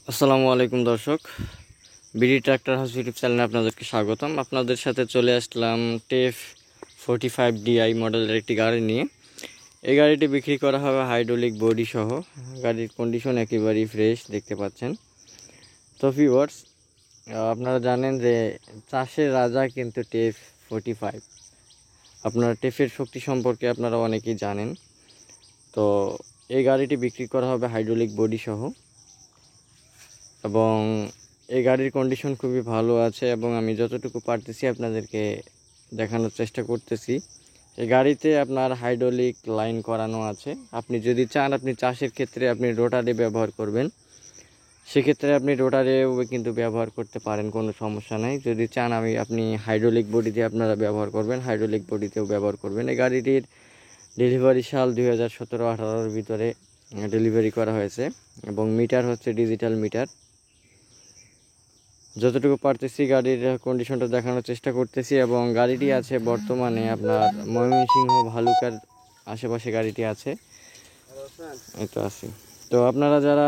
আসসালামু আলাইকুম দর্শক, বিডি ট্রাক্টর হাউস ইউটিউব চ্যানেলে আপনাদেরকে স্বাগতম। আপনাদের সাথে চলে আসলাম টেফ 45DI মডেলের একটি গাড়ি নিয়ে। এই গাড়িটি বিক্রি করা হবে হাইড্রোলিক বডি সহ। গাড়ির কন্ডিশন একেবারেই ফ্রেশ দেখতে পাচ্ছেন। তো ভিউয়ার্স, আপনারা জানেন যে চাষের রাজা কিন্তু টেফ 45। আপনারা টেফের শক্তি সম্পর্কে আপনারা অনেকেই জানেন। তো এই গাড়িটি বিক্রি করা হবে হাইড্রোলিক বডি সহ, এবং এই গাড়ির কন্ডিশন খুবই ভালো আছে এবং আমি যতটুকু পারতেছি আপনাদেরকে দেখানোর চেষ্টা করতেছি। এই গাড়িতে আপনার হাইড্রোলিক লাইন করানো আছে। আপনি যদি চান আপনি চাষের ক্ষেত্রে আপনি রোটারে ব্যবহার করবেন, সেক্ষেত্রে আপনি রোটারেও কিন্তু ব্যবহার করতে পারেন, কোনো সমস্যা নাই। যদি চান আপনি হাইড্রোলিক বডিতে আপনারা ব্যবহার করবেন, হাইড্রোলিক বডিতেও ব্যবহার করবেন। এই গাড়িটির ডেলিভারি সাল 2017-18-র ভিতরে ডেলিভারি করা হয়েছে এবং মিটার হচ্ছে ডিজিটাল মিটার। যতটুকু পারতেছি গাড়ির কন্ডিশনটা দেখানোর চেষ্টা করতেছি, এবং গাড়িটি আছে বর্তমানে আপনার ময়মনসিংহ ভালুকার আশেপাশে গাড়িটি আছে। এই তো আছি। তো আপনারা যারা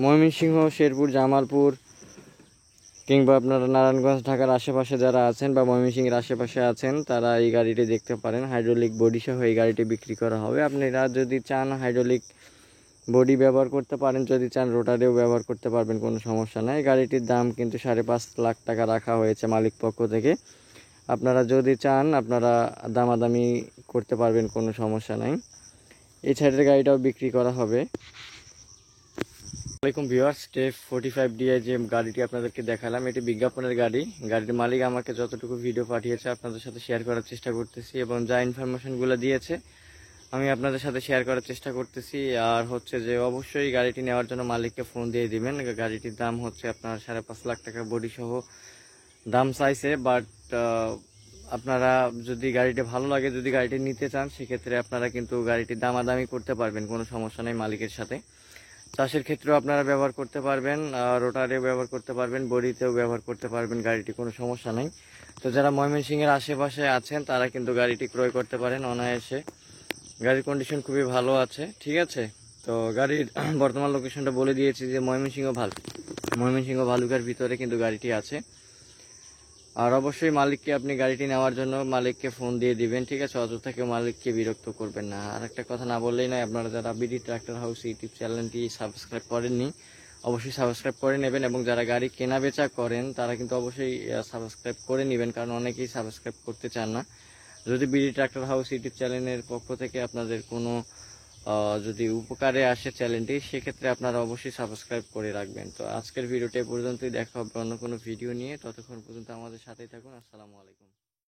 ময়মনসিংহ, শেরপুর, জামালপুর কিংবা আপনারা নারায়ণগঞ্জ, ঢাকার আশেপাশে যারা আছেন বা ময়মনসিংহের আশেপাশে আছেন, তারা এই গাড়িটি দেখতে পারেন। হাইড্রোলিক বডি সহ এই গাড়িটি বিক্রি করা হবে। আপনারা যদি চান হাইড্রোলিক বডি ব্যবহার করতে পারেন, যদি চান রোটারেও ব্যবহার করতে পারবেন, কোনো সমস্যা নাই। গাড়িটির দাম কিন্তু 5.5 লাখ টাকা রাখা হয়েছে মালিক পক্ষ থেকে। আপনারা যদি চান আপনারা দামাদামি করতে পারবেন, কোনো সমস্যা নাই। এই সাইডের গাড়িটাও বিক্রি করা হবে। আসসালামাইকুম ভিউয়ার্স, টেফ 45DI যে গাড়িটি আপনাদেরকে দেখালাম, এটি বিজ্ঞাপনের গাড়ি। গাড়ির মালিক আমাকে যতটুকু ভিডিও পাঠিয়েছে আপনাদের সাথে শেয়ার করার চেষ্টা করতেছি, এবং যা ইনফরমেশনগুলো দিয়েছে আমি আপনাদের সাথে শেয়ার করার চেষ্টা করতেছি। আর হচ্ছে যে অবশ্যই গাড়িটি নেওয়ার জন্য মালিককে ফোন দিয়ে দিবেন। গাড়িটির দাম হচ্ছে আপনার 5.5 লাখ টাকা বডি সহ দাম চাইছে। বাট আপনারা যদি গাড়িটি ভালো লাগে, যদি গাড়িটি নিতে চান, সেক্ষেত্রে আপনারা কিন্তু গাড়িটির দামাদামি করতে পারবেন, কোনো সমস্যা নেই মালিকের সাথে। চাষের ক্ষেত্রেও আপনারা ব্যবহার করতে পারবেন, রোটারেও ব্যবহার করতে পারবেন, বডিতেও ব্যবহার করতে পারবেন গাড়িটি, কোনো সমস্যা নেই। তো যারা ময়মনসিংহের আশেপাশে আছেন তারা কিন্তু গাড়িটি ক্রয় করতে পারেন অনায়াসে। গাড়ির কন্ডিশন খুবই ভালো আছে, ঠিক আছে। তো গাড়ির বর্তমান লোকেশনটা বলে দিয়েছি যে ময়মনসিংহ ভালুকার ভিতরে কিন্তু গাড়িটি আছে। আর অবশ্যই মালিককে আপনি গাড়িটি নেওয়ার জন্য মালিককে ফোন দিয়ে দিবেন, ঠিক আছে। অযথা কেউ মালিককে বিরক্ত করবেন না। আর একটা কথা না বললেই নয়, আপনারা যারা বিডি ট্রাক্টর হাউস ইউটিউব চ্যানেলটি সাবস্ক্রাইব করেননি, অবশ্যই সাবস্ক্রাইব করে নেবেন, এবং যারা গাড়ি কেনা বেচা করেন তারা কিন্তু অবশ্যই সাবস্ক্রাইব করে নেবেন, কারণ অনেকেই সাবস্ক্রাইব করতে চান না। যদি বিডি ট্রাক্টর হাউস ইউটিউব চ্যানেলের পক্ষ থেকে আপনাদের কোনো যদি উপকারে আসে চ্যানেলটি, সেক্ষেত্রে আপনারা অবশ্যই সাবস্ক্রাইব করে রাখবেন। তো আজকের ভিডিওটা পর্যন্তই, দেখা হবে অন্য কোনো ভিডিও নিয়ে। ততক্ষণ পর্যন্ত আমাদের সাথেই থাকুন। আসসালামু আলাইকুম।